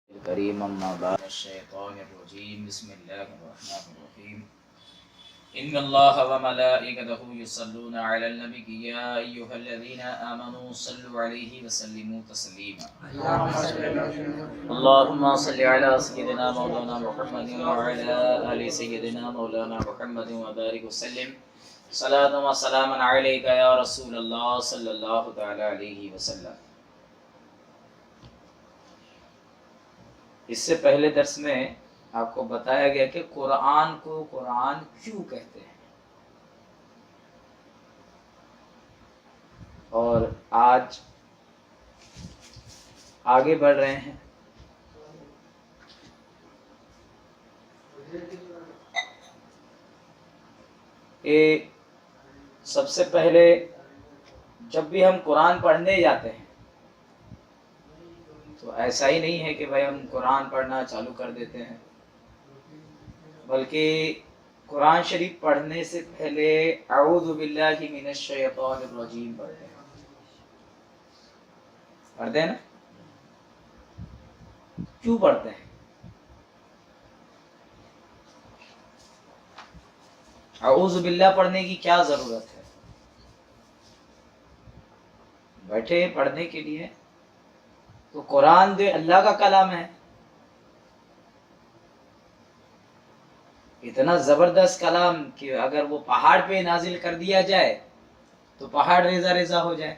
الكريم أما بعد الشيطان الرجيم بسم الله الرحمن الرحيم إن الله وملائكته يصلون على النبي يا أيها الذين آمنوا صلوا عليه وسلموا تسليما اللهم صل على سيدنا مولانا محمد وعلى آل سيدنا مولانا محمد وبارك وسلم صلاة وسلاما عليك يا رسول الله صلى الله تعالى عليه وسلم. اس سے پہلے درس میں آپ کو بتایا گیا کہ قرآن کو قرآن کیوں کہتے ہیں، اور آج آگے بڑھ رہے ہیں. سب سے پہلے جب بھی ہم قرآن پڑھنے جاتے ہیں تو ایسا ہی نہیں ہے کہ بھائی ہم قرآن پڑھنا چالو کر دیتے ہیں، بلکہ قرآن شریف پڑھنے سے پہلے اعوذ باللہ من الشیطان الرجیم پڑھتے ہیں. پڑھتے ہیں نا؟ کیوں پڑھتے ہیں؟ اعوذ باللہ پڑھنے کی کیا ضرورت ہے؟ بیٹھے پڑھنے کے لیے تو قرآن جو اللہ کا کلام ہے، اتنا زبردست کلام کہ اگر وہ پہاڑ پہ نازل کر دیا جائے تو پہاڑ ریزہ ریزہ ہو جائے،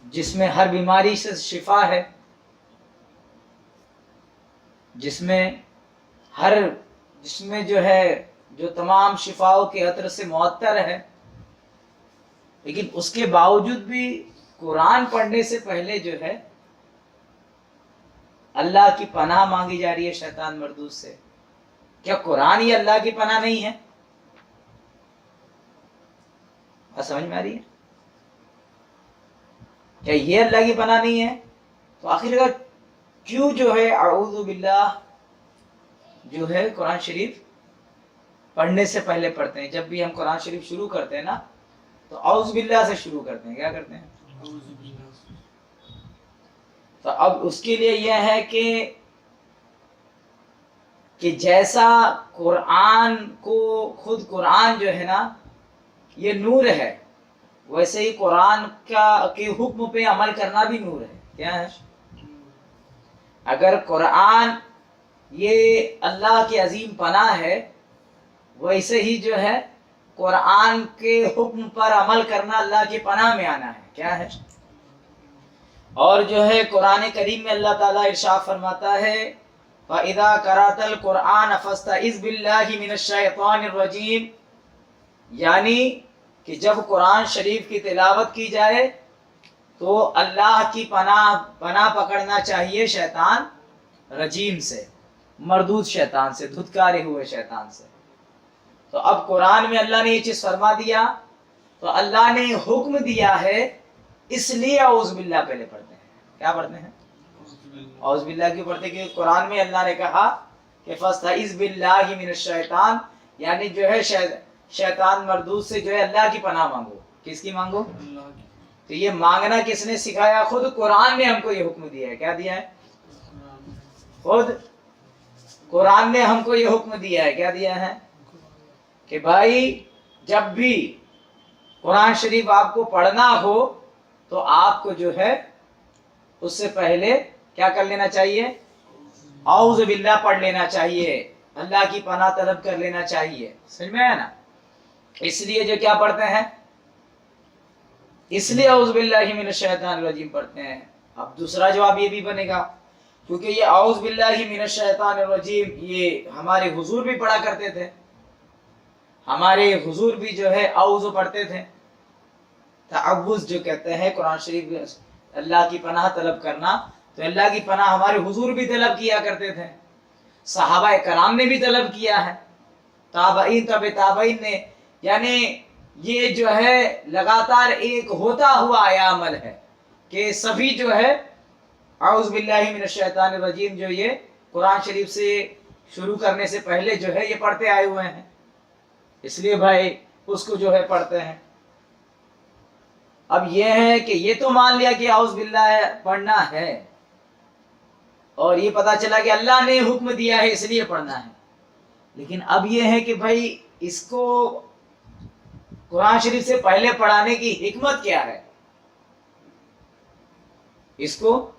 جس میں ہر بیماری سے شفا ہے، جس میں جو ہے جو تمام شفاؤں کے عطر سے معطر ہے، لیکن اس کے باوجود بھی قرآن پڑھنے سے پہلے جو ہے اللہ کی پناہ مانگی جا رہی ہے شیطان مردود سے. کیا قرآن یہ اللہ کی پناہ نہیں ہے؟ بات سمجھ میں آ رہی ہے؟ کیا یہ اللہ کی پناہ نہیں ہے؟ تو آخر کار کیوں جو ہے اعوذ باللہ جو ہے قرآن شریف پڑھنے سے پہلے پڑھتے ہیں؟ جب بھی ہم قرآن شریف شروع کرتے ہیں نا تو اعوذ باللہ سے شروع کرتے ہیں. کیا کرتے ہیں؟ تو اب اس کے لیے یہ ہے کہ جیسا قرآن کو خود قرآن جو ہے نا یہ نور ہے، ویسے ہی قرآن کے حکم پہ عمل کرنا بھی نور ہے. کیا ہے؟ اگر قرآن یہ اللہ کی عظیم پناہ ہے، ویسے ہی جو ہے قرآن کے حکم پر عمل کرنا اللہ کی پناہ میں آنا ہے. کیا ہے؟ اور جو ہے قرآن کریم میں اللہ تعالیٰ ارشاد فرماتا ہے فَإِذَا قَرَأْتَ الْقُرْآنَ فَاسْتَعِذْ بِاللَّهِ مِنَ الشَّيْطَانِ الرَّجِيمِ، یعنی کہ جب قرآن شریف کی تلاوت کی جائے تو اللہ کی پناہ پکڑنا چاہیے شیطان رجیم سے، مردود شیطان سے، دھتکارے ہوئے شیطان سے. تو اب قرآن میں اللہ نے یہ چیز فرما دیا تو اللہ نے حکم دیا ہے، اس لیے اعوذ باللہ پہلے پڑھتے ہیں. کیا پڑھتے ہیں؟ اعوذ باللہ کیوں پڑھتے ہیں؟ کہ قرآن میں اللہ نے کہا کہ فاستعذ باللہ من الشیطان، یعنی جو ہے شیطان مردود سے جو ہے اللہ کی پناہ مانگو. کس کی مانگو؟ تو یہ مانگنا کس نے سکھایا؟ خود قرآن نے ہم کو یہ حکم دیا ہے. کیا دیا ہے؟ خود قرآن نے ہم کو یہ حکم دیا ہے. کیا دیا ہے؟ کہ بھائی جب بھی قرآن شریف آپ کو پڑھنا ہو تو آپ کو جو ہے اس سے پہلے کیا کر لینا چاہیے؟ اعوذ باللہ پڑھ لینا چاہیے، اللہ کی پناہ طلب کر لینا چاہیے. سمجھ میں آیا نا؟ اس لیے جو کیا پڑھتے ہیں، اس لیے اعوذ باللہ من الشیطان الرجیم پڑھتے ہیں. اب دوسرا جواب یہ بھی بنے گا، کیونکہ یہ اعوذ باللہ من الشیطان الرجیم یہ ہمارے حضور بھی پڑھا کرتے تھے، ہمارے حضور بھی جو ہے اعوذ پڑھتے تھے. تعوذ جو کہتے ہیں قرآن شریف اللہ کی پناہ طلب کرنا، تو اللہ کی پناہ ہمارے حضور بھی طلب کیا کرتے تھے، صحابہ کرام نے بھی طلب کیا ہے، تابعین تبع تابعین نے، یعنی یہ جو ہے لگاتار ایک ہوتا ہوا آیا عمل ہے کہ سبھی جو ہے اعوذ باللہ من الشیطان الرجیم جو یہ قرآن شریف سے شروع کرنے سے پہلے جو ہے یہ پڑھتے آئے ہوئے ہیں. اس لیے بھائی اس کو جو ہے پڑھتے ہیں. اب یہ ہے کہ یہ تو مان لیا کہ اعوذ باللہ پڑھنا ہے، اور یہ پتا چلا کہ اللہ نے حکم دیا ہے اس لیے پڑھنا ہے، لیکن اب یہ ہے کہ بھائی اس کو قرآن شریف سے پہلے پڑھانے کی حکمت کیا ہے؟ اس کو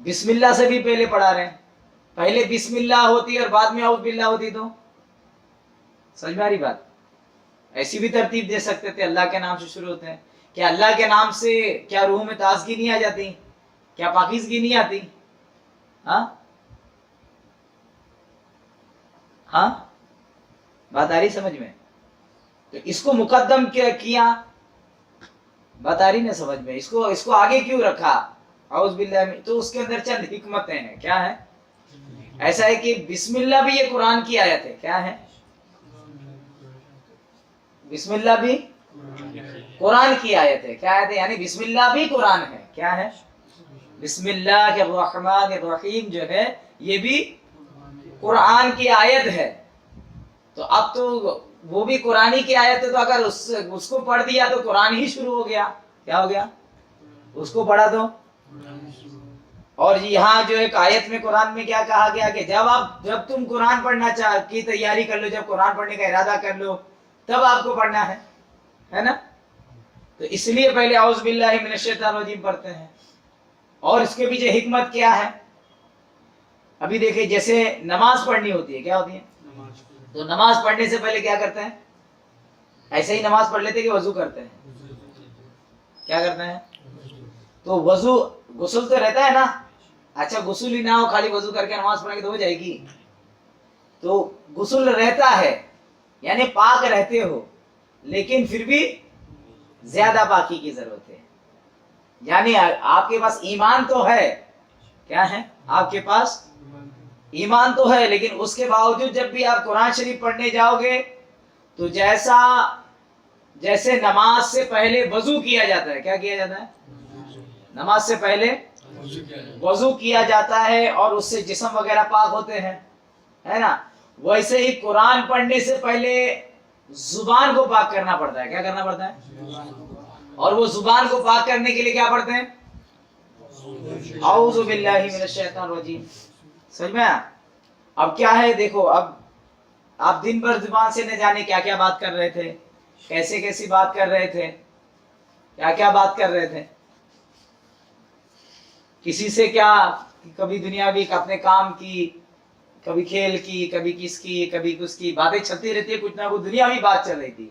بسم اللہ سے بھی پہلے پڑھا رہے ہیں، پہلے بسم اللہ ہوتی اور بعد میں اعوذ باللہ ہوتی تو سمجھ میں آ رہی بات؟ ایسی بھی ترتیب دے سکتے تھے، اللہ کے نام سے شروع ہوتے ہیں، کیا اللہ کے نام سے کیا روح میں تازگی نہیں آ جاتی؟ کیا پاکیزگی نہیں آتی؟ ہاں ہاں بات آ رہی سمجھ میں؟ تو اس کو مقدم کیا، بات آ رہی نا سمجھ میں؟ اس کو آگے کیوں رکھا اعوذ باللہ میں؟ تو اس کے اندر چند حکمتیں ہیں، کیا ہے؟ ایسا ہے کہ بسم اللہ بھی یہ قرآن کی آیت ہے، کیا ہے؟ بسم اللہ بھی قرآن کی آیت ہے، کیا آیت ہے؟ یعنی بسم اللہ بھی قرآن ہے، کیا ہے؟ بسم اللہ الرحمن الرحیم جو ہے یہ بھی قرآن کی آیت ہے، تو اب تو وہ بھی قرآن کی آیت ہے، تو اگر اس کو پڑھ دیا تو قرآن ہی شروع ہو گیا، کیا ہو گیا؟ اس کو پڑھا تو، اور یہاں جو ایک آیت میں قرآن میں کیا کہا گیا کہ جب تم قرآن پڑھنا کی تیاری کر لو، جب قرآن پڑھنے کا ارادہ کر لو تب آپ کو پڑھنا ہے نا؟ تو اس لیے پہلے اعوذ باللہ من الشیطان الرجیم پڑھتے ہیں، اور اس کے پیچھے حکمت کیا ہے؟ ابھی دیکھیں جیسے نماز پڑھنی ہوتی ہے، کیا ہوتی ہے؟ تو نماز پڑھنے سے پہلے کیا کرتے ہیں؟ ایسے ہی نماز پڑھ لیتے کہ وضو کرتے ہیں؟ کیا کرتے ہیں؟ تو وضو غسل تو رہتا ہے نا، اچھا غسل ہی نہ ہو خالی وضو کر کے نماز پڑھیں گے تو ہو جائے گی؟ تو غسل رہتا ہے یعنی پاک رہتے ہو، لیکن پھر بھی زیادہ پاکی کی ضرورت ہے، یعنی آپ کے پاس ایمان تو ہے، کیا ہے؟ آپ کے پاس ایمان تو ہے، لیکن اس کے باوجود جب بھی آپ قرآن شریف پڑھنے جاؤ گے تو جیسے نماز سے پہلے وضو کیا جاتا ہے، کیا کیا جاتا ہے؟ نماز سے پہلے وضو کیا جاتا ہے اور اس سے جسم وغیرہ پاک ہوتے ہیں، ہے نا؟ ویسے ہی قرآن پڑھنے سے پہلے زبان کو پاک کرنا پڑتا ہے، کیا کرنا پڑتا ہے؟ اور وہ زبان کو پاک کرنے کے لیے کیا پڑھتے ہیں؟ اعوذ باللہ من الشیطان الرجیم، سمجھ میں؟ اب کیا ہے دیکھو، اب آپ دن بھر زبان سے نہ جانے کیا کیا بات کر رہے تھے، کیسی بات کر رہے تھے، کیا بات کر رہے تھے، کسی سے کیا، کبھی دنیاوی اپنے کام کی، کبھی کھیل کی، کبھی کس کی، کبھی کس کی باتیں چلتی رہتی ہے، کچھ نہ کچھ دنیاوی بات چل رہی تھی۔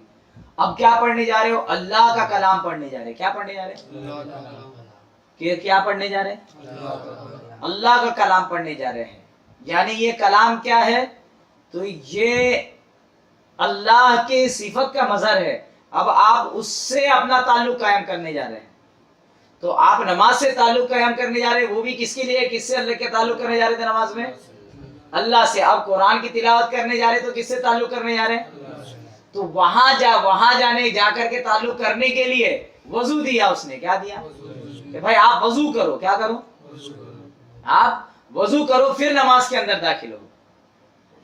اب کیا پڑھنے جا رہے ہو؟ اللہ کا کلام پڑھنے جا رہے ہیں، کیا پڑھنے جا رہے ہیں؟ کیا پڑھنے جا رہے ہیں؟ اللہ کا کلام پڑھنے جا رہے ہیں، یعنی یہ کلام کیا ہے؟ تو یہ اللہ کے صفت کا مظہر ہے، اب آپ اس سے اپنا تعلق قائم کرنے جا رہے ہیں، تو آپ نماز سے تعلق قائم کرنے جا رہے ہیں، وہ بھی کس کے لیے؟ کس سے اللہ کے تعلق کرنے جا رہے تھے نماز میں؟ اللہ سے۔ اب قرآن کی تلاوت کرنے جا رہے تو کس سے تعلق کرنے جا رہے ہیں؟ تو وہاں جا کر کے تعلق کرنے کے لیے وضو دیا اس نے، کیا دیا؟ کہ بھائی آپ وضو کرو، کیا کرو؟ آپ وضو کرو پھر نماز کے اندر داخل ہو۔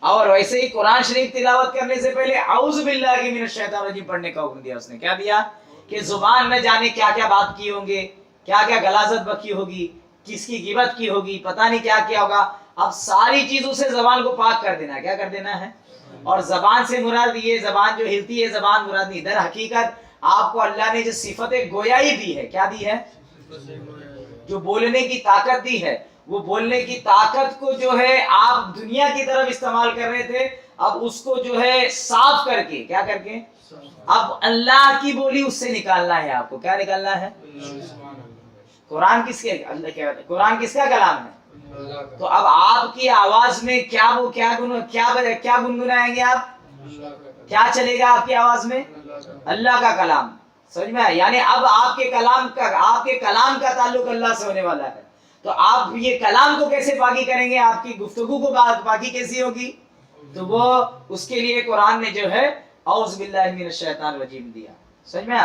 اور ویسے ہی قرآن شریف تلاوت کرنے سے پہلے اعوذ باللہ من الشیطان الرجیم پڑھنے کا حکم دیا اس نے، کیا دیا؟ کہ زبان میں جانے کیا کیا بات کی ہوں گے، کیا کیا غلاظت بکی ہوگی، کس کی غیبت کی ہوگی، پتہ نہیں کیا کیا ہوگا، اب ساری چیزوں سے زبان کو پاک کر دینا، کیا کر دینا ہے؟ اور زبان سے مراد یہ زبان جو ہلتی ہے زبان مراد نہیں، در حقیقت آپ کو اللہ نے جو صفت گویائی دی ہے، کیا دی ہے؟ جو بولنے کی طاقت دی ہے، وہ بولنے کی طاقت کو جو ہے آپ دنیا کی طرف استعمال کر رہے تھے، اب اس کو جو ہے صاف کر کے، کیا کر کے؟ اب اللہ کی بولی اس سے نکالنا ہے آپ کو، کیا نکالنا ہے؟ قرآن کس کا کلام ہے؟ تو اب آپ کی آواز میں کیا گنگنائیں گے آپ؟ کیا چلے گا آپ کی آواز میں؟ اللہ کا کلام، سمجھ میں؟ یعنی اب آپ کے کلام کا تعلق اللہ سے ہونے والا ہے، تو آپ یہ کلام کو کیسے پاکی کریں گے؟ آپ کی گفتگو کو پاکی کیسی ہوگی؟ تو وہ اس کے لیے قرآن نے جو ہے اعوذ باللہ من الشیطان الرجیم دیا، سمجھ میں؟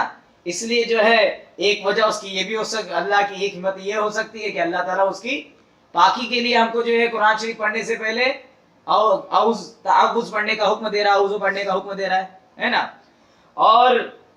اس لیے جو ہے ایک وجہ اس کی یہ بھی ہو سکتی، اللہ کی ایک حکمت یہ ہو سکتی ہے کہ اللہ تعالیٰ اس کی پاکی کے لیے ہم کو جو ہے قرآن شریف پڑھنے سے پہلے تعوذ پڑھنے کا حکم دے رہا ہے، وضو پڑھنے کا حکم دے رہا ہے نا؟ اور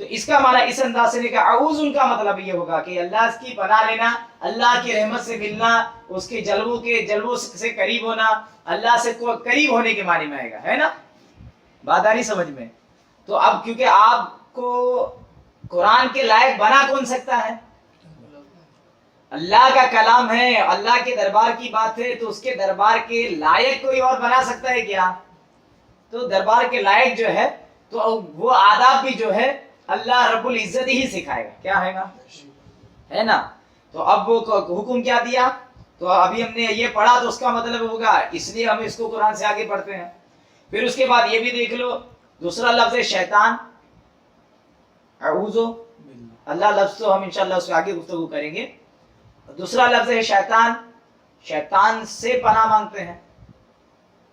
تو اس کا معنی اس انداز سے لکھا اعوذ کا مطلب یہ ہوگا کہ اللہ کی پناہ لینا، اللہ کی رحمت سے ملنا، اس کے جلووں سے قریب ہونا، اللہ سے قریب ہونے کے معنی میں آئے گا، ہے نا؟ بات آ رہی سمجھ میں؟ تو اب کیونکہ آپ کو قرآن کے لائق بنا کون سکتا ہے؟ اللہ کا کلام ہے، اللہ کے دربار کی بات ہے، تو اس کے دربار کے لائق کوئی اور بنا سکتا ہے کیا؟ تو دربار کے لائق جو ہے تو وہ آداب بھی جو ہے اللہ رب العزت ہی سکھائے گا، کیا ہے گا، ہے نا؟ تو اب وہ حکم کیا دیا؟ تو ابھی ہم نے یہ پڑھا تو اس کا مطلب ہوگا، اس لیے ہم اس کو قرآن سے آگے پڑھتے ہیں۔ پھر اس کے بعد یہ بھی دیکھ لو، دوسرا لفظ ہے شیطان، اعوذ، اللہ لفظ تو ہم انشاءاللہ اس کے آگے گفتگو کریں گے۔ دوسرا لفظ ہے شیطان، شیطان سے پناہ مانگتے ہیں،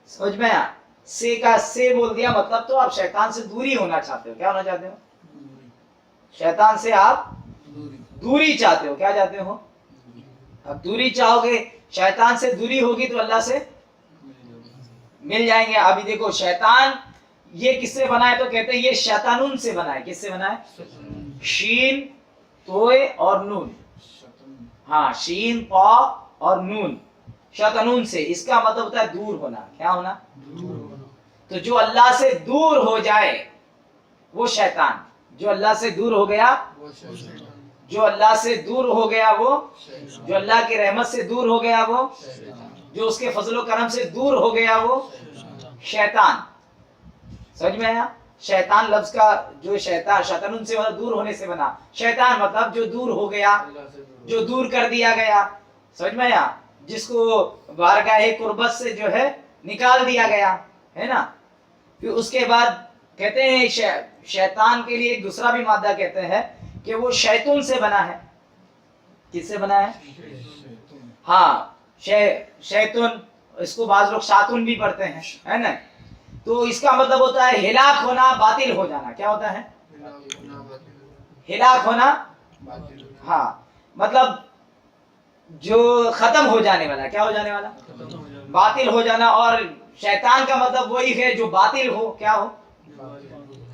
سمجھ میں آیا؟ سے کا سے بول دیا مطلب تو آپ شیطان سے دوری ہونا چاہتے ہو، کیا ہونا چاہتے ہو؟ شیطان سے آپ دوری چاہتے ہو، کیا چاہتے ہو؟ اب دوری چاہو گے، شیطان سے دوری ہوگی تو اللہ سے مل جائیں گے۔ ابھی دیکھو شیطان یہ کس سے بنا ہے؟ تو کہتے ہیں یہ شیطانون سے بنا ہے۔ کس سے بنا ہے؟ شین، توئے اور نون، ہاں شین، قا اور نون، شیطانون سے، اس کا مطلب ہوتا ہے دور ہونا، کیا ہونا؟ تو جو اللہ سے دور ہو جائے وہ شیطان، جو اللہ سے دور ہو گیا، جو اللہ سے دور ہو گیا وہ، جو اللہ کی رحمت سے دور ہو گیا وہ، جو اس کے فضل و کرم سے دور ہو گیا وہ شیطان۔ سمجھ میں آیا؟ شیطان لفظ کا جو شیطان سے دور ہونے سے بنا، شیطان مطلب جو دور ہو گیا، جو دور کر دیا گیا، سمجھ میں آیا؟ جس کو بارگاہ قربت سے جو ہے نکال دیا گیا، ہے نا؟ پھر اس کے بعد کہتے ہیں شیطان کے لیے ایک دوسرا بھی مادہ کہتے ہیں کہ وہ شیطون سے بنا ہے۔ کس سے بنا ہے؟ ہاں شیطون، اس کو بعض لوگ شاطون بھی پڑھتے ہیں، ہے نا؟ تو اس کا مطلب ہوتا ہے ہلاک ہونا، باطل ہو جانا۔ کیا ہوتا ہے؟ ہلاک ہونا، ہاں مطلب جو ختم ہو جانے والا، کیا ہو جانے والا؟ باطل ہو جانا۔ اور شیطان کا مطلب وہی ہے جو باطل ہو، کیا ہو؟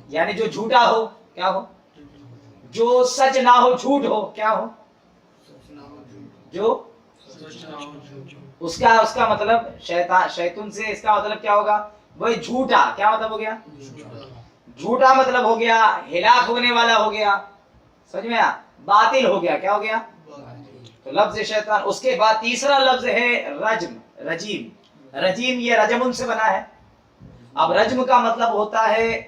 یعنی جو جھوٹا ہو، کیا ہو؟ جو سچ نہ ہو، جھوٹ ہو، کیا ہو؟ جو اس کا مطلب شیطان سے اس کا مطلب کیا ہوگا؟ وہی جھوٹا، کیا مطلب ہو گیا؟ جھوٹا مطلب ہو گیا، ہلاک ہونے والا ہو گیا، سمجھ میں آیا؟ باطل ہو گیا، کیا ہو گیا؟ تو لفظ شیطان۔ اس کے بعد تیسرا لفظ ہے رجم، رجیم۔ رجیم یہ رجمن سے بنا ہے۔ اب رجم کا مطلب ہوتا ہے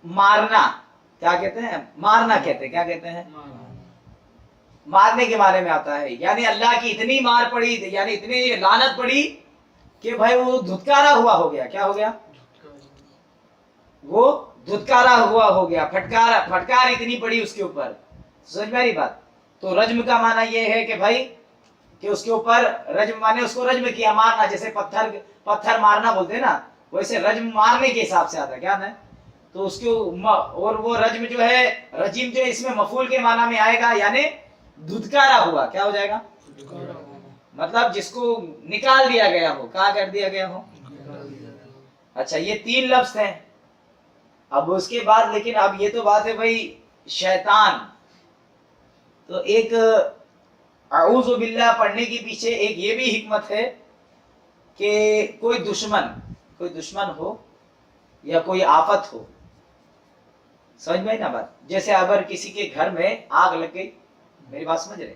مارنا، کیا کہتے ہیں؟ مارنا کہتے ہیں، کیا کہتے ہیں؟ مارنے کے معنی میں آتا ہے، یعنی اللہ کی اتنی مار پڑی، یعنی اتنی لعنت پڑی کہ بھائی وہ دھتکارا ہوا ہو گیا، کیا ہو گیا؟ وہ دھتکارا ہوا ہو گیا، پھٹکار اتنی پڑی اس کے اوپر، سمجھ میں آئی بات؟ تو رجم کا معنی یہ ہے کہ بھائی کہ اس کے اوپر رجم مانے اس کو رجم کیا، مارنا، جیسے پتھر مارنا بولتے ہیں نا، ویسے رجم مارنے کے حساب سے آتا ہے، کیا نا؟ تو اس کو، اور وہ رجم جو ہے، رجیم جو اس میں مفعول کے معنی میں آئے گا، یعنی دھتکارا ہوا، کیا ہو جائے گا؟ مطلب جس کو نکال دیا گیا ہو، کہاں کر دیا گیا ہو۔ اچھا یہ تین لفظ ہیں۔ اب اس کے بعد لیکن اب یہ تو بات ہے بھائی شیطان، تو ایک اعوذ باللہ پڑھنے کے پیچھے ایک یہ بھی حکمت ہے کہ کوئی دشمن ہو یا کوئی آفت ہو، سمجھ میں نا بات؟ جیسے اگر کسی کے گھر میں آگ لگ گئی، میری بات سمجھ رہے؟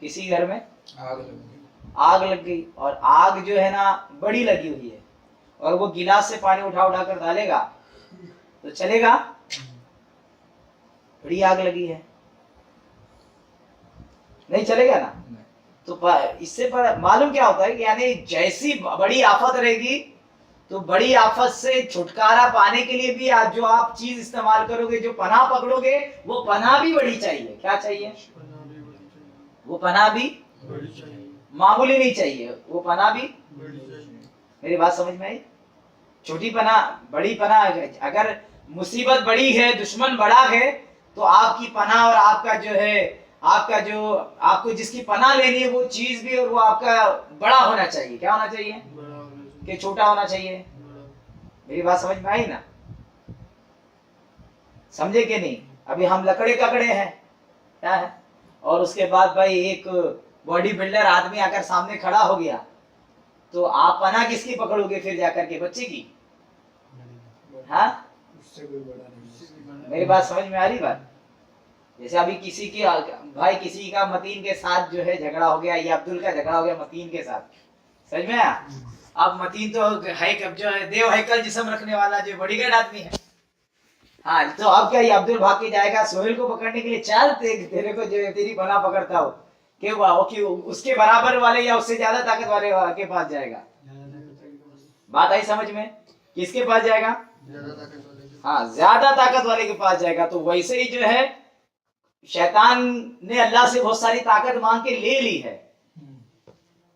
کسی گھر میں آگ لگ گئی، اور آگ جو ہے نا بڑی لگی ہوئی ہے، اور وہ گلاس سے پانی اٹھا کر ڈالے گا تو چلے گا؟ بڑی آگ لگی ہے، نہیں چلے گا نا؟ تو اس سے معلوم کیا ہوتا ہے کہ یعنی جیسی بڑی آفت رہے گی تو بڑی آفت سے چھٹکارا پانے کے لیے بھی جو آپ چیز استعمال کرو گے، جو پناہ پکڑو گے، وہ پناہ بھی بڑی چاہیے۔ کیا چاہیے؟ وہ پناہ بھی معمولی نہیں چاہیے، وہ پناہ بھی، میری بات سمجھ میں آئی؟ چھوٹی پناہ، بڑی پناہ، اگر مصیبت بڑی ہے، دشمن بڑا ہے، تو آپ کی پناہ اور آپ کا جو ہے، آپ کو جس کی پناہ لینی ہے وہ چیز بھی، اور وہ آپ کا بڑا ہونا چاہیے۔ کیا ہونا چاہیے؟ کہ چھوٹا ہونا چاہیے؟ میری بات سمجھ میں آئی نا؟ سمجھے کہ نہیں؟ ابھی ہم لکڑے ککڑے ہیں کیا ہے, اور اس کے بعد بھائی ایک باڈی بلڈر آدمی آ کر سامنے کھڑا ہو گیا تو آپ پناہ کس کی پکڑو گے پھر جا کر کے, بچے کی؟ ہاں میری بات سمجھ میں آ رہی بات؟ جیسے ابھی کسی کی بھائی کسی کا متین کے ساتھ جو ہے جھگڑا ہو گیا, یہ عبدل کا جھگڑا ہو گیا متین کے ساتھ, سمجھ میں آیا؟ اب متین تو جو ہے دیو ہیکل جسم رکھنے والا جو بڑی گارڈ آدمی ہے, ہاں تو اب کیا یہ عبدل بھاگ کے جائے گا سہیل کو پکڑنے کے لیے؟ چل تیرے کو جو ہے تیری پناہ پکڑتا ہو کہ اس کے برابر والے یا اس سے زیادہ طاقت والے کے پاس جائے گا. بات آئی سمجھ میں؟ کس کے پاس جائے گا؟ ہاں زیادہ طاقت والے کے پاس جائے گا. تو ویسے ہی جو ہے شیطان نے اللہ سے بہت ساری طاقت مانگ کے لے لی ہے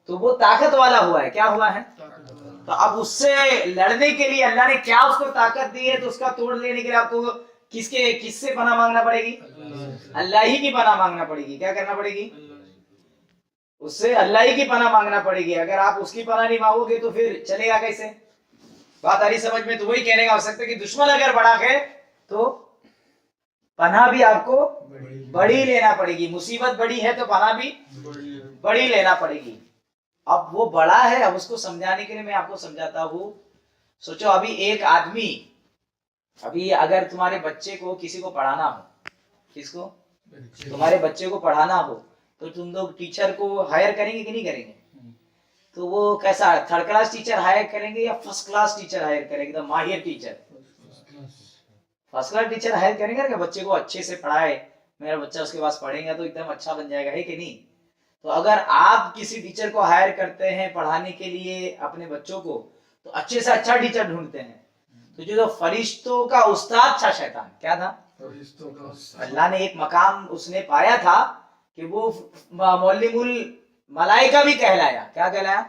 تو وہ طاقت والا ہوا ہے. کیا ہوا ہے؟ تو اب اس سے لڑنے کے لیے اللہ نے کیا اس کو طاقت دی ہے, تو اس کا توڑ لینے کے لیے آپ کو کس سے پناہ مانگنا پڑے گی؟ اللہ ہی کی پناہ مانگنا پڑے گی. کیا کرنا پڑے گی؟ اس سے اللہ ہی کی پناہ مانگنا پڑے گی. اگر آپ اس کی پناہ نہیں مانگو گے تو پھر چلے گا کیسے؟ بات آ رہی سمجھ میں؟ تو وہی کہنے کا ہو سکتا ہے کہ دشمن اگر بڑا ہے تو پناہ بھی آپ کو بڑی لینا پڑے گی. مصیبت بڑی ہے تو پناہ بھی بڑی لینا پڑے گی. اب وہ بڑا ہے, اب اس کو سمجھانے کے لیے میں آپ کو سمجھاتا ہوں. سوچو ابھی ایک آدمی, ابھی اگر تمہارے بچے کو کسی کو پڑھانا ہو, کس کو؟ تمہارے بچے کو پڑھانا ہو تو تم لوگ ٹیچر کو ہائر کریں گے کہ نہیں کریں گے؟ تو وہ کیسا, تھرڈ کلاس ٹیچر ہائر کریں گے یا فرسٹ کلاس ٹیچر ہائر کریں گے؟ ماہر teacher, first class teacher hire کریں گے کہ بچے کو اچھے سے پڑھائے, میرا بچہ اس کے پاس پڑھیں گا تو ایک دم اچھا بن جائے گا, ہے کہ نہیں؟ تو اگر آپ کسی ٹیچر کو ہائر کرتے ہیں پڑھانے کے لیے اپنے بچوں کو تو اچھے سے اچھا ٹیچر ڈھونڈتے ہیں. تو جو فرشتوں کا استاد تھا شیطان, کیا تھا؟ اللہ نے ایک مقام اس نے پایا تھا کہ وہ معلم الملائکہ بھی کہلایا. کیا کہلایا؟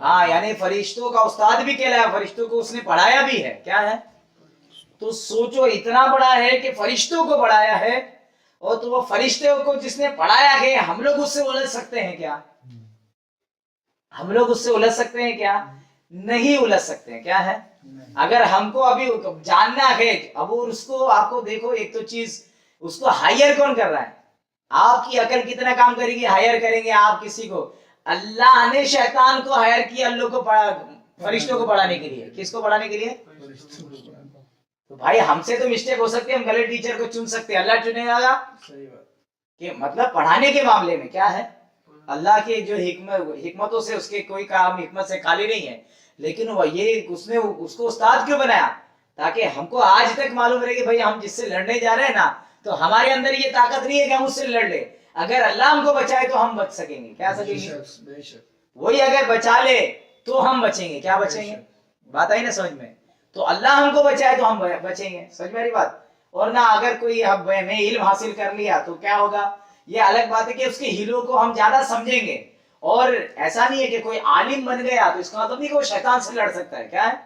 ہاں یعنی فرشتوں کا استاد بھی کہلایا, فرشتوں کو اس نے پڑھایا بھی ہے. کیا ہے؟ تو سوچو اتنا بڑا ہے کہ فرشتوں کو پڑھایا ہے, اور تو وہ فرشتوں کو جس نے پڑھایا ہے ہم لوگ اس سے الجھ سکتے ہیں کیا؟ ہم لوگ اس سے الجھ سکتے ہیں کیا؟ نہیں الجھ سکتے ہیں. کیا ہے؟ اگر ہم کو ابھی جاننا ہے, اب اس کو آپ کو دیکھو ایک تو چیز, اس کو ہائر کون کر رہا ہے؟ آپ کی عقل کتنا کام کرے گی ہائر کریں گے آپ کسی کو؟ اللہ نے شیطان کو ہائر کیا اللہ کو فرشتوں کو پڑھانے کے لیے. کس کو پڑھانے کے لیے؟ تو بھائی ہم سے تو مسٹیک ہو سکتی ہے, ہم غلط ٹیچر کو چن سکتے ہیں, اللہ چنے گا کہ مطلب پڑھانے کے معاملے میں کیا ہے اللہ کے جو حکمتوں سے اس کے کوئی کام حکمت سے خالی نہیں ہے, لیکن وہ یہ اس نے اس کو استاد کیوں بنایا؟ تاکہ ہم کو آج تک معلوم رہے کہ بھائی ہم جس سے لڑنے جا رہے ہیں نا تو ہمارے اندر یہ طاقت نہیں ہے کہ ہم اس سے لڑ لیں. اگر اللہ ہم کو بچائے تو ہم بچ سکیں گے. کیا سکیں گے؟ وہی اگر بچا لے تو ہم بچیں گے. کیا بچیں گے؟ بات آئی نا سمجھ میں؟ تو اللہ ہم کو بچائے تو ہم بچیں گے. سمجھ میں آ رہی بات؟ اور نہ اگر کوئی میں علم حاصل کر لیا تو کیا ہوگا؟ یہ الگ بات ہے کہ اس کے ہیلوں کو ہم زیادہ سمجھیں گے. اور ایسا نہیں ہے کہ کوئی عالم بن گیا تو اس کا مطلب نہیں کہ وہ شیطان سے لڑ سکتا ہے. کیا ہے؟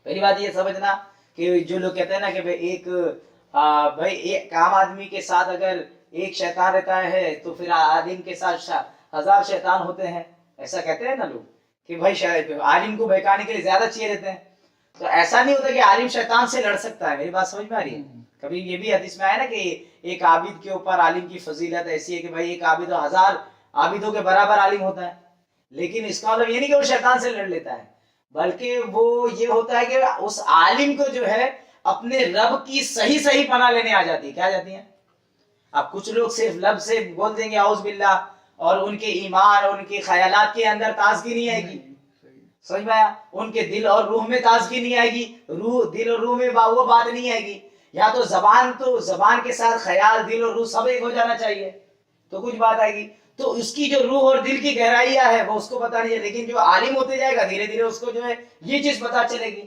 پہلی بات یہ سمجھنا کہ جو لوگ کہتے ہیں نا کہ بھائی ایک عام آدمی کے ساتھ اگر ایک شیطان رہتا ہے تو پھر عالم کے ساتھ 1000 شیطان ہوتے ہیں, ایسا کہتے ہیں نا لوگ کہ بھائی عالم کو بہکانے کے لیے زیادہ چاہیے رہتے ہیں. تو ایسا نہیں ہوتا کہ عالم شیطان سے لڑ سکتا ہے. میری بات سمجھ میں آ رہی ہے؟ کبھی یہ بھی حدیث میں آیا نا کہ ایک عابد کے اوپر عالم کی فضیلت ایسی ہے کہ بھائی ایک عابد 1000 عابدوں کے برابر عالم ہوتا ہے. لیکن اس کا مطلب یہ نہیں کہ وہ شیطان سے لڑ لیتا ہے, بلکہ وہ یہ ہوتا ہے کہ اس عالم کو جو ہے اپنے رب کی صحیح پناہ لینے آ جاتی ہے. کیا جاتی ہیں؟ اب کچھ لوگ صرف لب سے بول دیں گے اعوذ باللہ, اور ان کے ایمان اور ان کے خیالات کے اندر تازگی نہیں آئے گی. سمجھ میں آیا؟ ان کے دل اور روح میں تازگی نہیں آئے گی, دل اور روح میں وہ بات نہیں آئے گی. یا تو زبان کے ساتھ خیال, دل اور روح سب ایک ہو جانا چاہیے تو کچھ بات آئے گی. تو اس کی جو روح اور دل کی گہرائیاں ہے وہ اس کو پتا نہیں ہے, لیکن جو عالم ہوتے جائے گا دھیرے دھیرے اس کو جو ہے یہ چیز پتا چلے گی.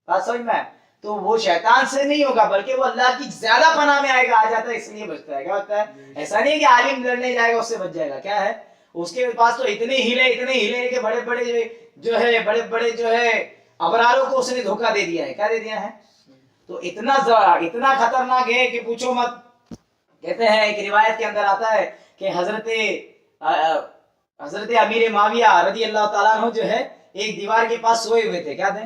بات سمجھ میں؟ تو وہ شیطان سے نہیں ہوگا بلکہ وہ اللہ کی زیادہ پناہ میں آئے گا, آ جاتا ہے اس لیے بچتا ہے. کیا ہوتا ہے؟ ایسا نہیں ہے کہ عالم لڑنے جائے گا اس سے بچ جائے گا. کیا ہے؟ اس کے پاس تو اتنے ہیلے کہ بڑے بڑے جو ہے ابراروں کو اس نے دھوکہ دے دیا ہے. کیا دے دیا ہے؟ تو اتنا خطرناک ہے کہ پوچھو مت. کہتے ہیں ایک روایت کے اندر آتا ہے کہ حضرت امیر معاویہ رضی اللہ تعالیٰ عنہ جو ہے ایک دیوار کے پاس سوئے ہوئے تھے. کیا تھے؟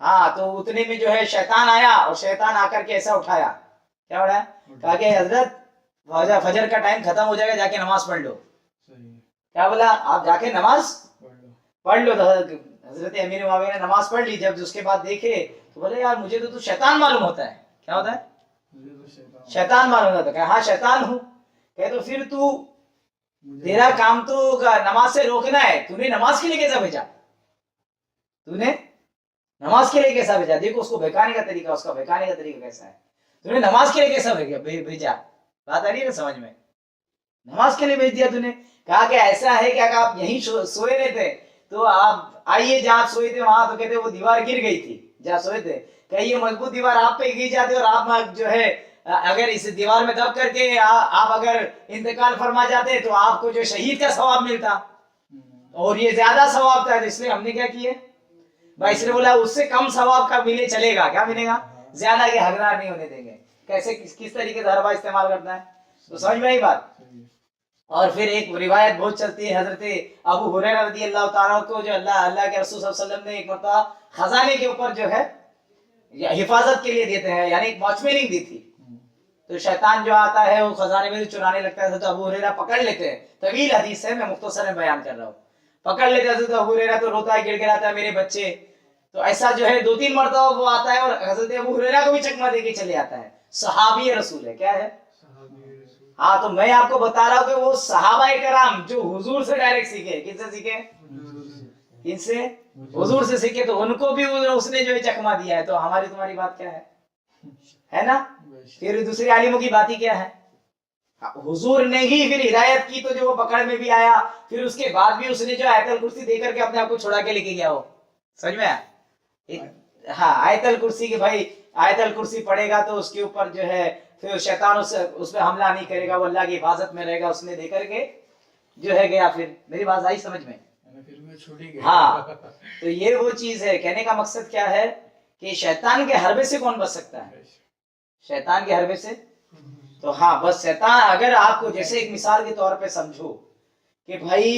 ہاں تو اتنے میں جو ہے شیطان آیا اور شیطان آ کر کے ایسا اٹھایا، کیا اٹھایا؟ کہا کہ حضرت فجر کا ٹائم ختم ہو جائے گا، جا کے نماز پڑھ لو۔ کیا بولا؟ آپ جا کے نماز پڑھ لو۔ تو حضرت امیر معاویہ نے نماز پڑھ لی، جب اس کے بعد دیکھے تو بولے یار مجھے تو شیطان معلوم ہوتا ہے۔ کیا ہوتا ہے؟ شیطان معلوم ہوتا ہے۔ کہ ہاں شیطان ہوں۔ کہ تو پھر تو تیرا کام تو نماز سے روکنا ہے، تو نے نماز کے لیے کیسا بھیجا؟ تو نے نماز کے لیے کیسا بھیجا؟ دیکھو اس کو بہکانے کا طریقہ، اس کا بہکانے کا طریقہ کیسا ہے۔ تو نے نماز کے لیے کیسا بھیجا؟ بات آ رہی ہے نا سمجھ میں؟ نماز کے لیے بھیج دیا تو نے۔ کہا کہ ایسا ہے کہ اگر آپ یہیں سوئے رہتے تو آپ آئیے جہاں آپ سوئے تھے وہاں، تو کہتے وہ دیوار گر گئی تھی جہاں سوئے تھے، کہ یہ مضبوط دیوار آپ پہ گر جاتی اور آپ جو ہے اگر اس دیوار میں دب کر کے آپ اگر انتقال فرما جاتے تو آپ کو جو شہید کا ثواب ملتا، اور یہ زیادہ ثواب تھا، اس لیے ہم نے کیا کیے بھائی، اس نے بولا اس سے کم ثواب کا ملے چلے گا، کیا ملے گا؟ زیادہ کے حقدار نہیں ہونے دیں گے۔ کیسے کس طریقے سے حربہ استعمال کرتا ہے، تو سمجھ میں آئی بات؟ اور پھر ایک روایت بہت چلتی ہے، حضرت ابو ہریرہ رضی اللہ تعالیٰ کو جو اللہ کے رسول صلی اللہ علیہ وسلم نے ایک مرتبہ خزانے کے اوپر جو ہے حفاظت کے لیے دیتے ہیں، یعنی ایک واچ میننگ دی تھی، تو شیطان جو آتا ہے وہ خزانے میں چرانے لگتا ہے، تو ابو ہریرہ پکڑ لیتے ہیں۔ طویل حدیث ہے، میں مختصر میں بیان کر رہا ہوں۔ پکڑ لیتے ہیں حضرت ابو ہریرہ، تو روتا ہے، گڑ گڑاتا ہے میرے بچے۔ تو ایسا جو ہے 2-3 مرتبہ وہ آتا ہے اور حضرت ابو ہریرہ کو بھی چکمہ دے کے چلے آتا ہے۔ صحابی رسول ہے، کیا ہے؟ ہاں تو میں آپ کو بتا رہا ہوں کہ وہ صحابہ کرام جو حضور سے ڈائریکٹ سیکھے، کن سے سیکھے؟ کن سے؟ حضور سے سیکھے، تو ان کو بھی اس نے جو ہے چکمہ دیا ہے، تو ہماری تمہاری بات کیا ہے نا؟ پھر دوسری عالموں کی بات ہی کیا ہے؟ حضور نے ہی پھر ہدایت کی، تو جو وہ پکڑ میں بھی آیا، پھر اس کے بعد بھی اس نے جو آیت الکرسی دے کر کے اپنے آپ کو چھڑا کے لے کے گیا ہو، سمجھ میں آیا؟ ہاں آیت الکرسی کہ بھائی آیت الکرسی پڑھے گا تو اس کے اوپر جو ہے پھر شیطان اس پہ حملہ نہیں کرے گا، وہ اللہ کی حفاظت میں رہے گا، اس نے دے کر کے جو ہے گیا۔ پھر میری بات آئی سمجھ میں؟ ہاں تو یہ وہ چیز ہے، کہنے کا مقصد کیا ہے کہ شیطان کے حربے سے کون بچ سکتا ہے؟ شیطان کے حربے سے تو ہاں بس شیطان، اگر آپ کو جیسے ایک مثال کے طور پہ سمجھو کہ بھائی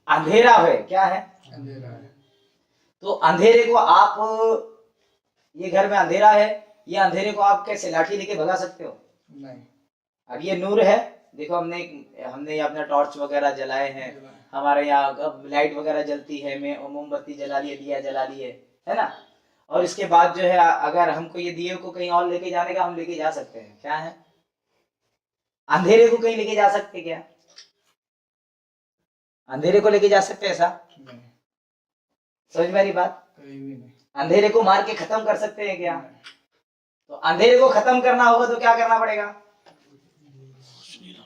اندھیرا ہے، کیا ہے؟ تو اندھیرے کو آپ، یہ گھر میں اندھیرا ہے، یہ اندھیرے کو آپ کیسے لاٹھی لے کے بھگا سکتے ہو؟ نہیں۔ اب یہ نور ہے، دیکھو ہم نے اپنا ٹارچ وغیرہ جلائے ہیں، ہمارے یہاں اب لائٹ وغیرہ جلتی ہے، میں موم بتی جلا لیے، دیا جلا لیے، ہے نا؟ اور اس کے بعد جو ہے اگر ہم کو یہ دیے کو کہیں اور لے کے جانے کا، ہم لے کے جا سکتے ہیں، کیا ہے؟ اندھیرے کو کہیں لے کے جا سکتے کیا؟ اندھیرے کو لے کے جا سکتے ایسا؟ سمجھ میری بات؟ اندھیرے کو مار کے ختم کر سکتے ہیں کیا؟ تو اندھیرے کو ختم کرنا ہوگا تو کیا کرنا پڑے گا؟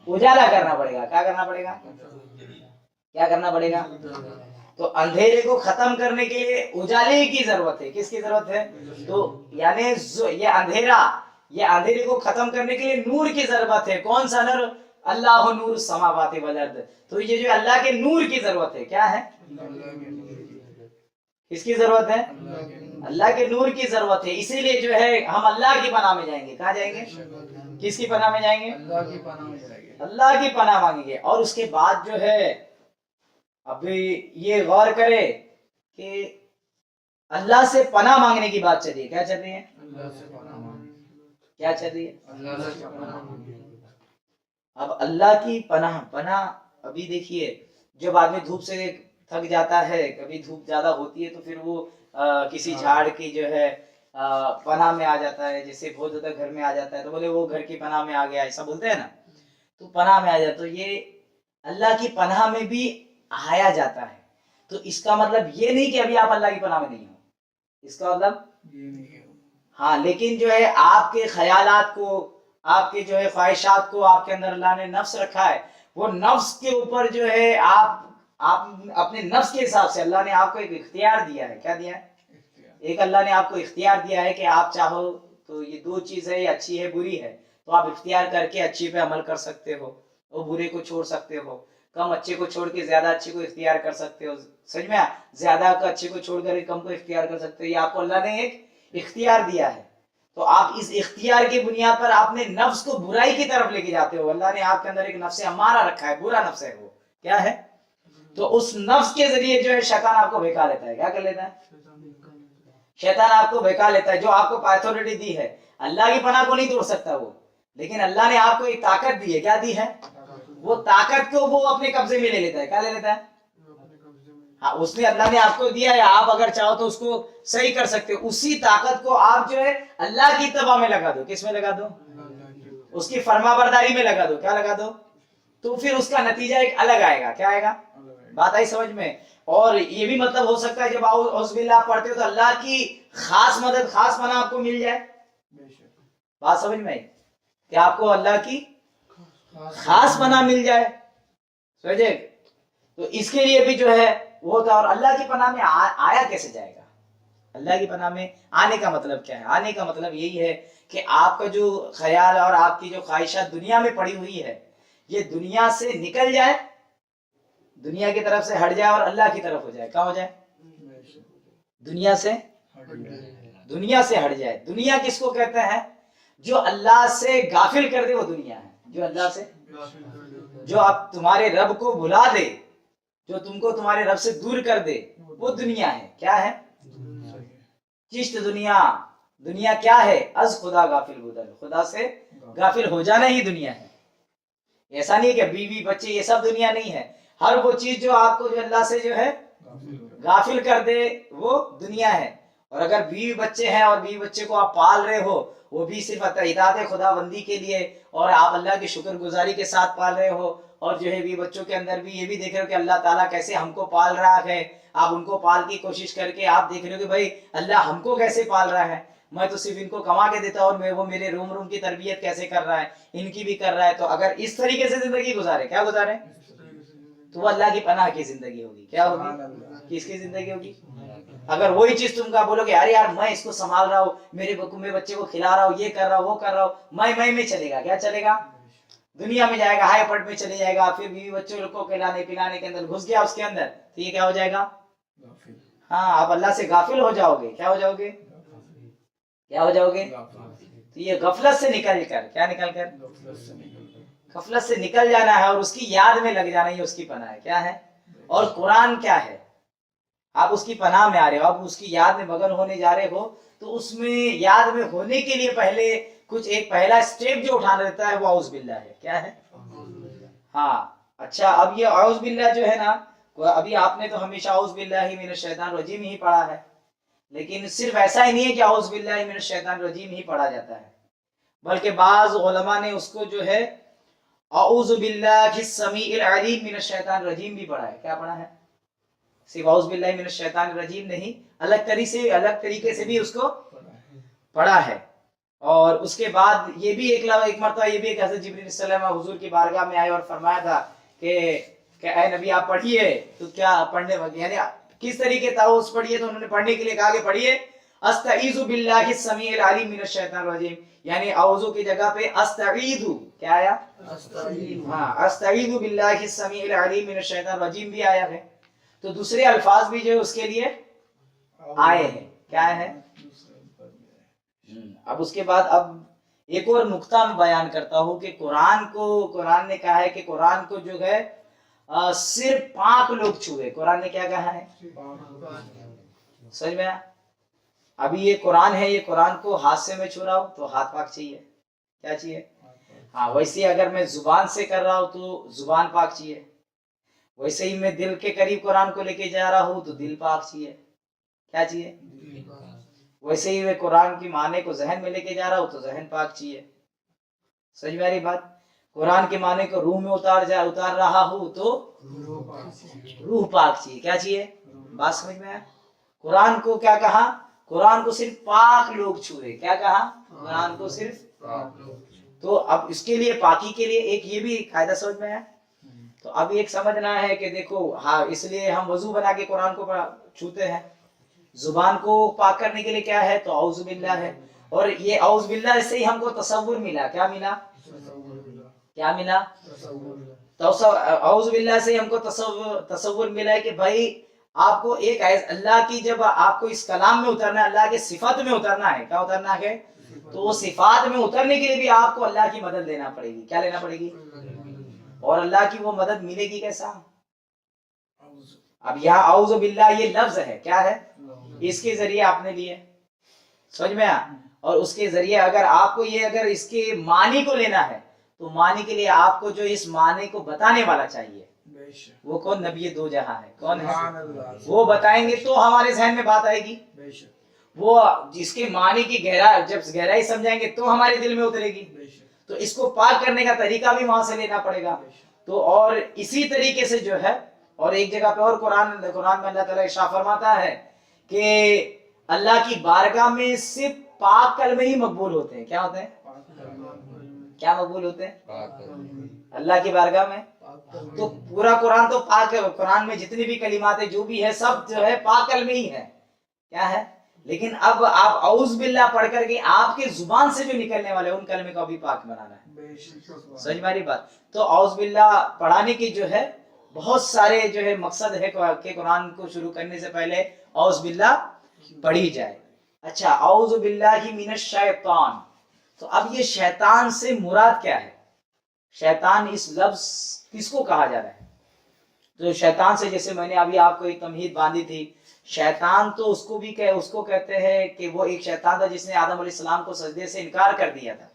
اجالا کرنا پڑے گا۔ کیا کرنا پڑے گا؟ کیا کرنا پڑے گا؟ تو اندھیرے کو ختم کرنے کے لیے اجالے کی ضرورت ہے۔ کس کی ضرورت ہے؟ تو یعنی یہ اندھیرے کو ختم کرنے کے لیے نور کی ضرورت ہے۔ کون سا نور؟ اللہ نور السماوات والارض۔ تو یہ جو اللہ کے نور کی ضرورت ہے، کیا ہے؟ کس کی ضرورت ہے؟ اللہ کے نور کی ضرورت ہے۔ اسی لیے جو ہے ہم اللہ کی پناہ میں جائیں گے۔ کہاں جائیں گے؟ کس کی پناہ میں جائیں گے؟ اللہ کی پناہ میں جائیں گے، اللہ کی پناہ مانگیں گے۔ اور اس کے بعد جو ہے ابھی یہ غور کرے کہ اللہ سے پناہ مانگنے کی بات چل رہی ہے۔ کیا چل رہی ہے؟ اللہ سے پناہ مانگنے۔ کیا چل رہی ہے؟ اللہ سے پناہ مانگنے۔ اب اللہ کی پناہ ابھی دیکھیے، جب آدمی دھوپ سے تھک جاتا ہے، کبھی دھوپ زیادہ ہوتی ہے تو پھر وہ کسی جھاڑ کی جو ہے پناہ میں آ جاتا ہے، جیسے بہت زیادہ گھر میں آ جاتا ہے تو بولے وہ گھر کی پناہ میں آ گیا، ایسا بولتے ہیں نا، تو پناہ میں آ جاتا، تو یہ اللہ کی پناہ میں بھی آیا جاتا ہے۔ تو اس کا مطلب یہ نہیں کہ ابھی آپ اللہ کی پناہ میں نہیں ہو، اس کا مطلب ہاں، لیکن جو ہے آپ کے خیالات کو، آپ کے جو ہے خواہشات کو آپ کے اندر اللہ نے نفس رکھا ہے، وہ نفس کے اوپر جو ہے آپ اپنے نفس کے حساب سے اللہ نے آپ کو ایک اختیار دیا ہے۔ کیا دیا ہے؟ ایک اللہ نے آپ کو اختیار دیا ہے کہ آپ چاہو تو یہ دو چیز ہے، یہ اچھی ہے بری ہے، تو آپ اختیار کر کے اچھی پہ عمل کر سکتے ہو، اور برے کو چھوڑ سکتے ہو، کم اچھے کو چھوڑ کے زیادہ اچھے کو اختیار کر سکتے ہو، سمجھ میں زیادہ اچھے کو چھوڑ کر کم کو اختیار کر سکتے ہو۔ یہ آپ کو اللہ نے ایک اختیار دیا ہے، تو آپ اس اختیار کی بنیاد پر اپنے نفس کو برائی کی طرف لے کے جاتے ہو۔ اللہ نے آپ کے اندر ایک نفس امارہ رکھا ہے، برا نفس ہے، وہ کیا ہے؟ تو اس نفس کے ذریعے جو ہے شیطان آپ کو بہکا لیتا ہے۔ کیا کر لیتا ہے؟ شیطان آپ کو بہکا لیتا ہے. جو آپ کو اتھارٹی دی ہے, اللہ کی پناہ کو نہیں توڑ سکتا وہ, لیکن اللہ نے آپ کو ایک طاقت دی ہے. کیا دی ہے؟ وہ طاقت کو وہ اپنے قبضے میں لے لیتا ہے. کیا لے لیتا ہے؟ ہاں, اس نے اللہ نے آپ کو دیا ہے, آپ اگر چاہو تو اس کو صحیح کر سکتے ہو. اسی طاقت کو آپ جو ہے اللہ کی اتباع میں لگا دو. کس میں لگا دو؟ اس کی فرما برداری میں لگا دو. کیا لگا دو؟ تو پھر اس کا نتیجہ ایک الگ آئے گا. کیا آئے گا؟ بات آئی سمجھ میں؟ اور یہ بھی مطلب ہو سکتا ہے جب اعوذ باللہ آپ پڑھتے ہو تو اللہ کی خاص مدد, خاص پناہ آپ کو مل جائے. بات سمجھ میں آئی کہ آپ کو اللہ کی خاص پناہ مل جائے. سمجھے؟ تو اس کے لیے بھی جو ہے وہ تھا. اور اللہ کی پناہ میں آیا کیسے جائے گا؟ اللہ کی پناہ میں آنے کا مطلب کیا ہے؟ آنے کا مطلب یہی ہے کہ آپ کا جو خیال اور آپ کی جو خواہشات دنیا میں پڑی ہوئی ہے, یہ دنیا سے نکل جائے, دنیا کی طرف سے ہٹ جائے اور اللہ کی طرف ہو جائے. کیا ہو جائے؟ دنیا سے ہٹ جائے. دنیا کس کو کہتے ہیں؟ جو اللہ سے غافل کر دے وہ دنیا ہے. جو اللہ سے, جو آپ تمہارے رب کو بھلا دے, جو تم کو تمہارے رب سے دور کر دے, وہ دنیا ہے. کیا ہے؟ چشت دنیا. دنیا کیا ہے؟ از خدا غافل بدل. خدا سے غافل ہو جانا ہی دنیا ہے. ایسا نہیں کہ بیوی بچے یہ سب دنیا نہیں ہے. ہر وہ چیز جو آپ کو جو اللہ سے جو ہے غافل کر دے وہ دنیا ہے. اور اگر بیوی بچے ہیں اور بیوی بچے کو آپ پال رہے ہو, وہ بھی صرف اطاعت خدا بندی کے لیے, اور آپ اللہ کی شکر گزاری کے ساتھ پال رہے ہو, اور جو ہے بیوی بچوں کے اندر بھی یہ بھی دیکھ رہے ہو کہ اللہ تعالیٰ کیسے ہم کو پال رہا ہے, آپ ان کو پال کی کوشش کر کے آپ دیکھ رہے ہو کہ بھائی اللہ ہم کو کیسے پال رہا ہے, میں تو صرف ان کو کما کے دیتا ہوں, اور وہ میرے روم کی تربیت کیسے کر رہا ہے, ان کی بھی کر رہا ہے. تو اگر اس طریقے سے زندگی گزارے, کیا گزارے, تو وہ اللہ کی پناہ کی زندگی ہوگی. کیا ہوگی؟ کس کی زندگی ہوگی؟ اگر وہی چیز تم کا بولو کہ ارے یار میں اس کو سنبھال رہا ہوں, میرے بچے کو کھلا رہا ہوں, یہ کر رہا ہوں, وہ کر رہا ہوں, میں چلے گا. کیا چلے گا؟ دنیا میں جائے گا, ہائی پٹ میں چلے جائے گا, پھر بیوی بچوں کو کھلانے پلانے کے اندر گھس گیا اس کے اندر, تو یہ کیا ہو جائے گا؟ ہاں, آپ اللہ سے غافل ہو جاؤ گے. کیا ہو جاؤ گے؟ کیا ہو جاؤ گے؟ تو یہ غفلت سے نکل کر, کیا نکل کر؟ غفلت سے نکل جانا ہے اور اس کی یاد میں لگ جانا, یہ اس کی پناہ ہے. کیا ہے؟ اور قرآن کیا ہے؟ آپ اس کی پناہ میں آ رہے ہو, آپ اس کی یاد میں مگن ہونے جا رہے ہو, تو اس میں یاد میں ہونے کے لیے پہلے کچھ ایک پہلا اسٹیپ جو اٹھانا رہتا ہے وہ اعوذ باللہ ہے. کیا ہے؟ ہاں. اچھا, اب یہ اعوذ باللہ جو ہے نا, ابھی آپ نے تو ہمیشہ اعوذ باللہ من الشیطان الرجیم ہی پڑھا ہے, لیکن صرف ایسا ہی نہیں ہے کہ اعوذ باللہ من الشیطان الرجیم ہی پڑھا جاتا ہے, بلکہ بعض علماء نے اس کو جو ہے اعوذ باللہ السمیع العلیم من الشیطان الرجیم بھی پڑھا ہے. کیا پڑھا ہے؟ صرف اعوذ باللہ من الشیطان الرجیم نہیں, الگ طریقے سے بھی اس کو پڑھا ہے. اور اس کے بعد یہ بھی ایک مرتبہ یہ بھی حضرت جبرائیل علیہ السلام حضور کی بارگاہ میں آئے اور فرمایا تھا کہ اے نبی آپ پڑھیے. تو کیا پڑھنے وقت یعنی کس طریقے تعوذ پڑھیے, تو انہوں نے پڑھنے کے لیے کہا کہ پڑھیے استعیذ باللہ السمیع العلیم من الشیطان الرجیم, یعنی اعوذ کی جگہ پہ استعیذ, کیا آیا؟ ہاں, استعیذ باللہ السمیع العلیم من الشیطان الرجیم بھی آیا ہے. تو دوسرے الفاظ بھی جو ہے اس کے لیے آئے ہیں. کیا ہے؟ اب اس کے بعد اب ایک اور نقطہ میں بیان کرتا ہوں کہ قرآن نے کہا ہے کہ قرآن کو جو ہے صرف پاک لوگ چھوئے. قرآن نے کیا کہا ہے؟ سمجھ میں؟ ابھی یہ قرآن ہے, یہ قرآن کو ہاتھ سے میں چھو رہا ہوں تو ہاتھ پاک چاہیے. کیا چاہیے؟ ہاں. ویسے اگر میں زبان سے کر رہا ہوں تو زبان پاک چاہیے. ویسے ہی میں دل کے قریب قرآن کو لے کے جا رہا ہوں تو دل پاک چاہیے. کیا چاہیے؟ ویسے ہی میں قرآن کی معنی کو ذہن میں لے کے جا رہا ہوں تو ذہن پاک چاہیے. سمجھ میں آ رہی بات؟ قرآن کے معنی کو روح میں اتار رہا ہوں تو روح پاک چاہیے. کیا چاہیے؟ بات سمجھ میں آیا؟ قرآن کو کیا کہا؟ قرآن کو صرف پاک لوگ چھوئے. کیا کہا؟ قرآن کو صرف تو اب اس کے لیے پاکی کے لیے ایک یہ بھی قاعدہ سمجھ میں آیا. تو اب ایک سمجھنا ہے کہ دیکھو, ہاں, اس لیے ہم وضو بنا کے قرآن کو چھوتے ہیں. زبان کو پاک کرنے کے لیے کیا ہے؟ تو اعوذ باللہ ہے. اور یہ اعوذ باللہ سے ہی ہم کو تصور ملا. کیا ملا؟ کیا ملا؟ اعوذ باللہ سے ہم کو تصور ملا ہے کہ بھائی آپ کو ایک اللہ کی, جب آپ کو اس کلام میں اترنا ہے, اللہ کے صفات میں اترنا ہے. کیا اترنا ہے؟ تو وہ صفات میں اترنے کے لیے بھی آپ کو اللہ کی مدد لینا پڑے گی. کیا لینا پڑے گی؟ اور اللہ کی وہ مدد ملے گی کیسا؟ اب یہاں اعوذ باللہ یہ لفظ ہے. کیا ہے؟ اس کے ذریعے آپ نے لیے. سمجھ میں آیا؟ اور اس کے ذریعے اگر آپ کو یہ اگر اس کے معنی کو لینا ہے تو معنی کے لیے آپ کو جو اس معنی کو بتانے والا چاہیے، وہ کون؟ نبی دو جہاں ہے، کون ہے؟ وہ بتائیں گے تو ہمارے ذہن میں بات آئے گی، وہ جس کے معنی کی گہرائی سمجھائیں گے تو ہمارے دل میں اترے گی، تو اس کو پاک کرنے کا طریقہ بھی وہاں سے لینا پڑے گا۔ تو اور اسی طریقے سے جو ہے، اور ایک جگہ پہ اور قرآن میں اللہ تعالیٰ ارشاد فرماتا ہے کہ اللہ کی بارگاہ میں صرف پاک کلمے ہی مقبول ہوتے ہیں۔ کیا ہوتے ہیں؟ کیا مقبول ہوتے ہیں؟ اللہ کی بارگاہ میں تو پورا قرآن تو پاک ہے، قرآن میں جتنی بھی کلمات جو بھی ہے سب جو ہے پاک کلمے ہی ہے۔ کیا ہے؟ لیکن اب آپ اعوذ باللہ پڑھ کر کے آپ کے زبان سے جو نکلنے والے ان کلمے کو بھی پاک بنانا ہے۔ سمجھ میں آ رہی بات؟ تو اعوذ باللہ پڑھانے کی جو ہے بہت سارے جو ہے مقصد ہے کہ قرآن کو شروع کرنے سے پہلے اعوذ باللہ پڑھی جائے۔ اچھا، اعوذ باللہ من الشیطان، تو اب یہ شیطان سے مراد کیا ہے؟ شیطان اس لفظ کس کو کہا جا رہا ہے؟ تو شیطان سے جیسے میں نے ابھی آپ کو ایک تمہید باندھی تھی، شیطان تو اس کو کہتے ہیں کہ وہ ایک شیطان تھا جس نے آدم علیہ السلام کو سجدے سے انکار کر دیا تھا۔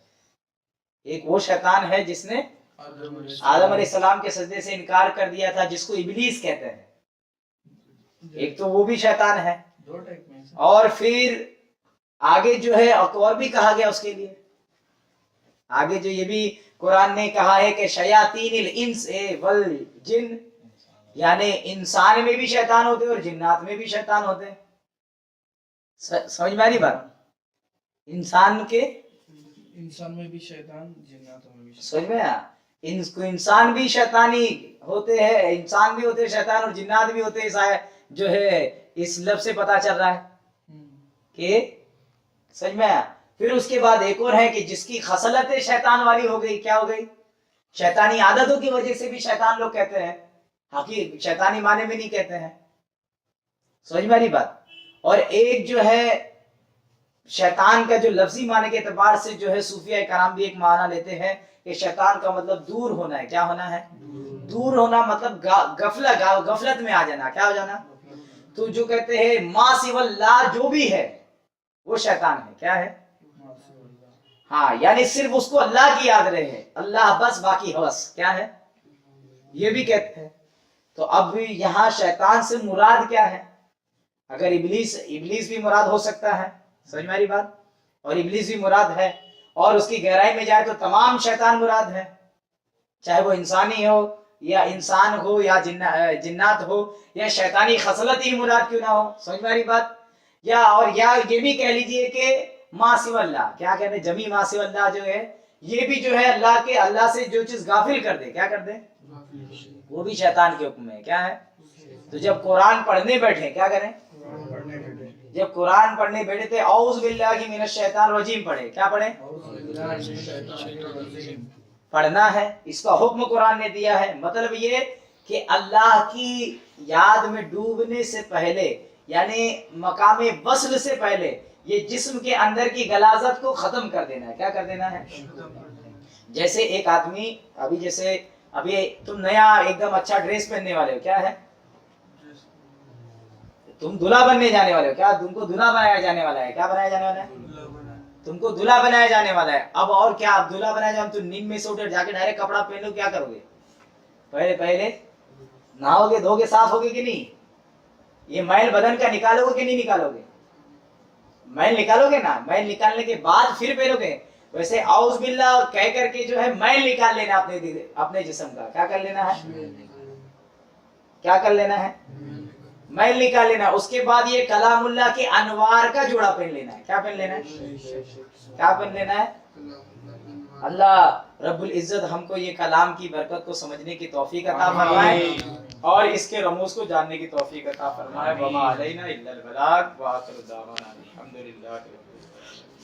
ایک وہ شیطان ہے جس نے آدم علیہ السلام کے سجدے سے انکار کر دیا تھا، جس کو ابلیس کہتے ہیں۔ ایک تو وہ بھی شیطان ہے، اور پھر آگے جو ہے اور بھی کہا گیا اس کے لیے، آگے جو یہ بھی قرآن نے کہا ہے کہ شیاطین الانس والجن، یعنی انسان میں بھی شیطان ہوتے اور جنات میں بھی شیطان ہوتے۔ سمجھ میں آ رہی بات؟ انسان میں بھی شیطان، جناتوں میں بھی شیطان۔ سمجھ میں آیا؟ انسان بھی شیطانی ہوتے ہیں، انسان بھی ہوتے ہیں شیطان، اور جنات بھی ہوتے ہیں، جو ہے اس لفظ سے پتا چل رہا ہے کہ سمجھ میں آیا؟ پھر اس کے بعد ایک اور ہے کہ جس کی خصلت شیطان والی ہو گئی، کیا ہو گئی؟ شیطانی عادتوں کی وجہ سے بھی شیطان لوگ کہتے ہیں، حقیقی شیطانی معنی میں نہیں کہتے ہیں۔ سمجھ میں آ رہی بات؟ اور ایک جو ہے شیطان کا جو لفظی معنی کے اعتبار سے جو ہے صوفیہ کرام بھی ایک معنی لیتے ہیں کہ شیطان کا مطلب دور ہونا ہے۔ کیا ہونا ہے؟ دور ہونا، مطلب غفلت میں آ جانا۔ کیا ہو جانا؟ تو جو کہتے ہیں ما سوی اللہ جو بھی ہے وہ شیطان ہے۔ کیا ہے؟ ہاں، یعنی صرف اس کو اللہ کی یاد رہے، اللہ بس، باقی ہوس۔ کیا ہے؟ یہ بھی کہتے ہیں۔ تو اب یہاں شیطان سے مراد کیا ہے؟ اگر ابلیس بھی مراد ہو سکتا ہے، سمجھ میں آ رہی بات؟ اور ابلیس بھی مراد ہے، اور اس کی گہرائی میں جائے تو تمام شیطان مراد ہے، چاہے وہ انسانی ہو یا انسان ہو یا جنات ہو، یا شیطانی خصلت ہی مراد کیوں نہ ہو۔ سمجھ میں آ رہی بات؟ یا یہ بھی کہہ لیجئے کہ ما سوی اللہ، کیا کہتے ہیں، جمی ما سوی اللہ جو ہے، یہ بھی جو ہے اللہ سے جو چیز غافل کر دے، کیا کر دے، وہ بھی شیطان کے حکم میں ہے۔ کیا ہے؟ تو جب قرآن پڑھنے بیٹھے کیا کریں؟ جب قرآن پڑھنے بیٹھے تھے اعوذ باللہ من الشیطان الرجیم پڑھے۔ کیا پڑھے؟ پڑھنا ہے، اس کا حکم قرآن نے دیا ہے۔ مطلب یہ کہ اللہ کی یاد میں ڈوبنے سے پہلے، یعنی مقام وصل سے پہلے، یہ جسم کے اندر کی غلاظت کو ختم کر دینا ہے۔ کیا کر دینا ہے؟ جیسے ایک آدمی ابھی تم نیا ایک دم اچھا ڈریس پہننے والے ہو، کیا ہے؟ تم دلہا بننے جانے والے ہو، کیا تم کو دلہا بنایا جانے والا ہے؟ کیا بنایا جانے والا ہے؟ تم کو دلہا بنایا جانے والا ہے۔ اب اور کیا دلہا بنایا جائے؟ تم نیند میں سے اٹھ جا کے ڈائریکٹ کپڑا پہن لو، کیا کرو گے؟ پہلے نہاؤ گے، دھو گے، صاف ہوگے کہ نہیں؟ یہ میل بدن کا نکالو گے کہ نہیں نکالو گے؟ میل نکالو گے نا، میل نکالنے کے بعد پھر پہنو گے۔ ویسے اعوذ باللہ کہہ کر کے جو ہے میل نکال لینا اپنے جسم کا۔ کیا کر لینا ہے؟ کیا کر لینا ہے؟ میل نکال لینا۔ اس کے بعد یہ کلام اللہ کے انوار کا جوڑا پہن لینا ہے۔ کیا پہن لینا ہے؟ کیا پہن لینا ہے؟ اللہ رب العزت ہم کو یہ کلام کی برکت کو سمجھنے کی توفیق عطا فرمائے اور اس کے رموز کو جاننے کی توفیق عطا فرمائے۔ وما علینا الا البلاغ وآخر دعوانا الحمدللہ۔